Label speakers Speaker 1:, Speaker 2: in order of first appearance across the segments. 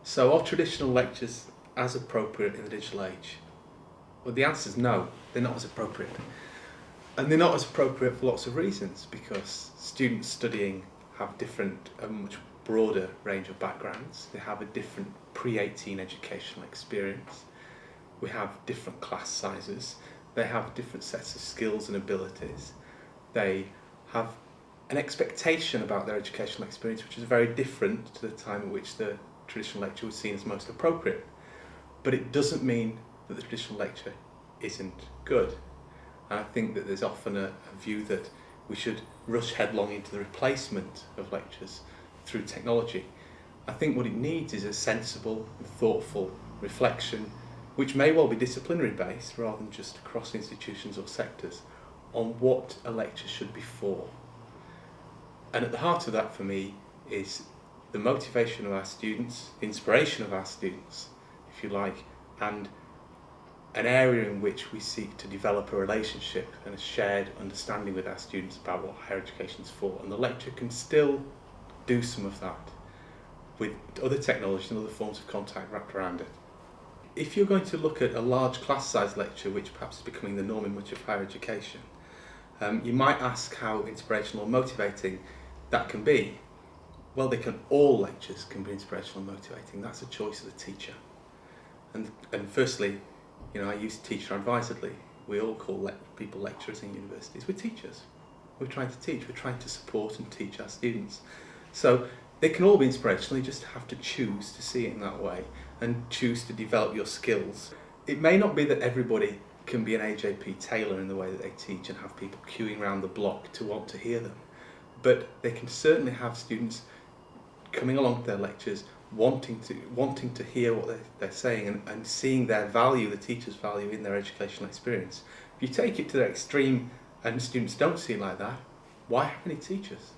Speaker 1: So are traditional lectures as appropriate in the digital age? Well, the answer is no, they're not as appropriate. And they're not as appropriate for lots of reasons, because students studying have a much broader range of backgrounds. They have a different pre-18 educational experience. We have different class sizes. They have different sets of skills and abilities. They have an expectation about their educational experience which is very different to the time at which the traditional lecture was seen as most appropriate. But it doesn't mean that the traditional lecture isn't good. And I think that there's often a view that we should rush headlong into the replacement of lectures through technology. I think what it needs is a sensible and thoughtful reflection, which may well be disciplinary based rather than just across institutions or sectors, on what a lecture should be for. And at the heart of that for me is the motivation of our students, the inspiration of our students, if you like, and an area in which we seek to develop a relationship and a shared understanding with our students about what higher education is for. And the lecture can still do some of that with other technology and other forms of contact wrapped around it. If you're going to look at a large class size lecture, which perhaps is becoming the norm in much of higher education, you might ask how inspirational or motivating that can be. Well, all lectures can be inspirational and motivating. That's a choice of the teacher. And firstly, I use teacher advisedly. We all call people lecturers in universities. We're teachers. We're trying to teach. We're trying to support and teach our students. So they can all be inspirational. You just have to choose to see it in that way and choose to develop your skills. It may not be that everybody can be an AJP Taylor in the way that they teach and have people queuing around the block to want to hear them. But they can certainly have students coming along to their lectures wanting to hear what they're saying and seeing their value, the teacher's value in their educational experience. If you take it to the extreme and students don't see it like that, why have any teachers?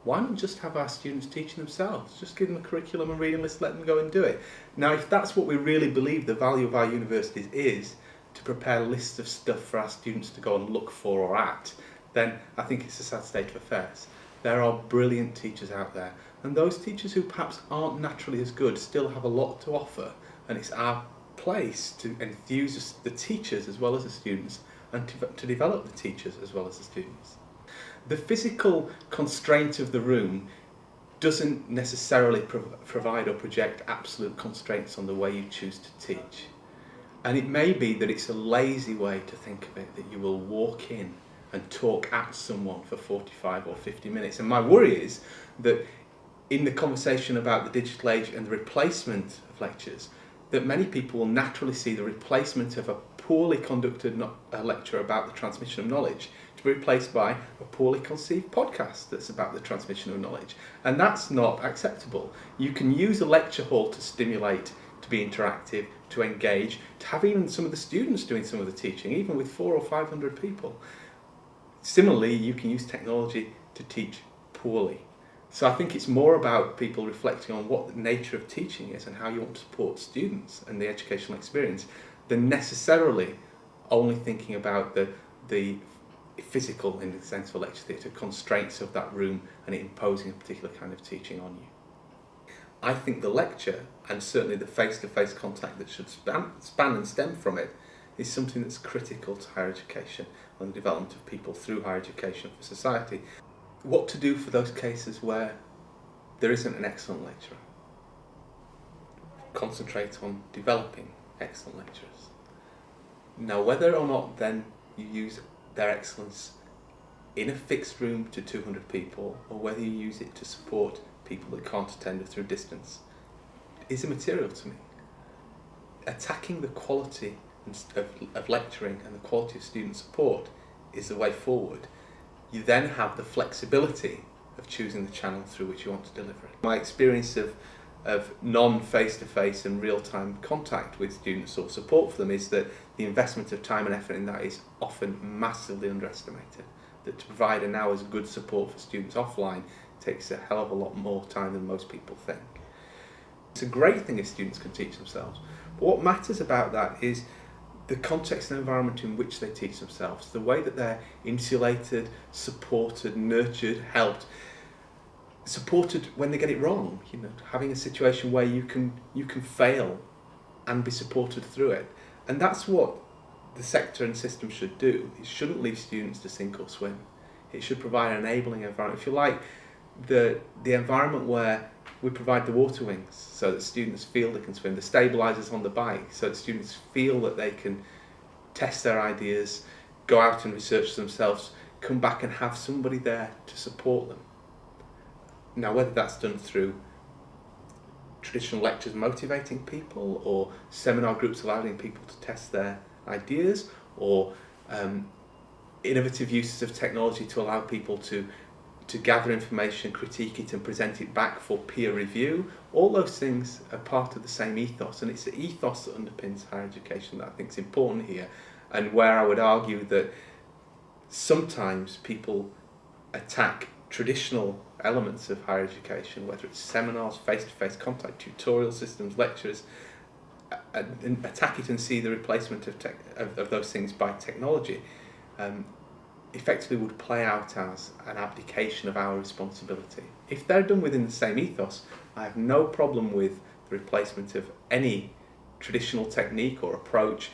Speaker 1: Why not just have our students teaching themselves? Just give them a curriculum and reading list, let them go and do it. Now, if that's what we really believe the value of our universities is, to prepare lists of stuff for our students to go and look for or at, then I think it's a sad state of affairs. There are brilliant teachers out there, and those teachers who perhaps aren't naturally as good still have a lot to offer, and it's our place to enthuse the teachers as well as the students, and to develop the teachers as well as the students. The physical constraint of the room doesn't necessarily provide or project absolute constraints on the way you choose to teach. And it may be that it's a lazy way to think of it, that you will walk in and talk at someone for 45 or 50 minutes. And my worry is that in the conversation about the digital age and the replacement of lectures, that many people will naturally see the replacement of a poorly conducted lecture about the transmission of knowledge to be replaced by a poorly conceived podcast that's about the transmission of knowledge. And that's not acceptable. You can use a lecture hall to stimulate, to be interactive, to engage, to have even some of the students doing some of the teaching, even with 400 or 500 people. Similarly, you can use technology to teach poorly. So I think it's more about people reflecting on what the nature of teaching is and how you want to support students and the educational experience, than necessarily only thinking about the physical, in the sense of a lecture theatre, constraints of that room and it imposing a particular kind of teaching on you. I think the lecture, and certainly the face-to-face contact that should span and stem from it, is something that's critical to higher education and the development of people through higher education for society. What to do for those cases where there isn't an excellent lecturer? Concentrate on developing excellent lecturers. Now, whether or not then you use their excellence in a fixed room to 200 people, or whether you use it to support people that can't attend through distance, is immaterial to me. Attacking the quality of lecturing and the quality of student support is the way forward. You then have the flexibility of choosing the channel through which you want to deliver it. My experience of non-face-to-face and real-time contact with students or support for them is that the investment of time and effort in that is often massively underestimated. That to provide an hour's good support for students offline takes a hell of a lot more time than most people think. It's a great thing if students can teach themselves, but what matters about that is the context and environment in which they teach themselves, the way that they're insulated, supported, nurtured, helped. supported when they get it wrong. You know, having a situation where you can fail and be supported through it, and that's what the sector and system should do. It shouldn't leave students to sink or swim. It should provide an enabling environment. If you like, the environment where we provide the water wings so that students feel they can swim, the stabilisers on the bike so that students feel that they can test their ideas, go out and research themselves, come back and have somebody there to support them. Now, whether that's done through traditional lectures motivating people, or seminar groups allowing people to test their ideas, or innovative uses of technology to allow people to gather information, critique it and present it back for peer review, all those things are part of the same ethos, and it's the ethos that underpins higher education that I think is important here, and where I would argue that sometimes people attack traditional elements of higher education, whether it's seminars, face-to-face contact, tutorial systems, lectures, and attack it and see the replacement of those things by technology, effectively would play out as an abdication of our responsibility. If they're done within the same ethos, I have no problem with the replacement of any traditional technique or approach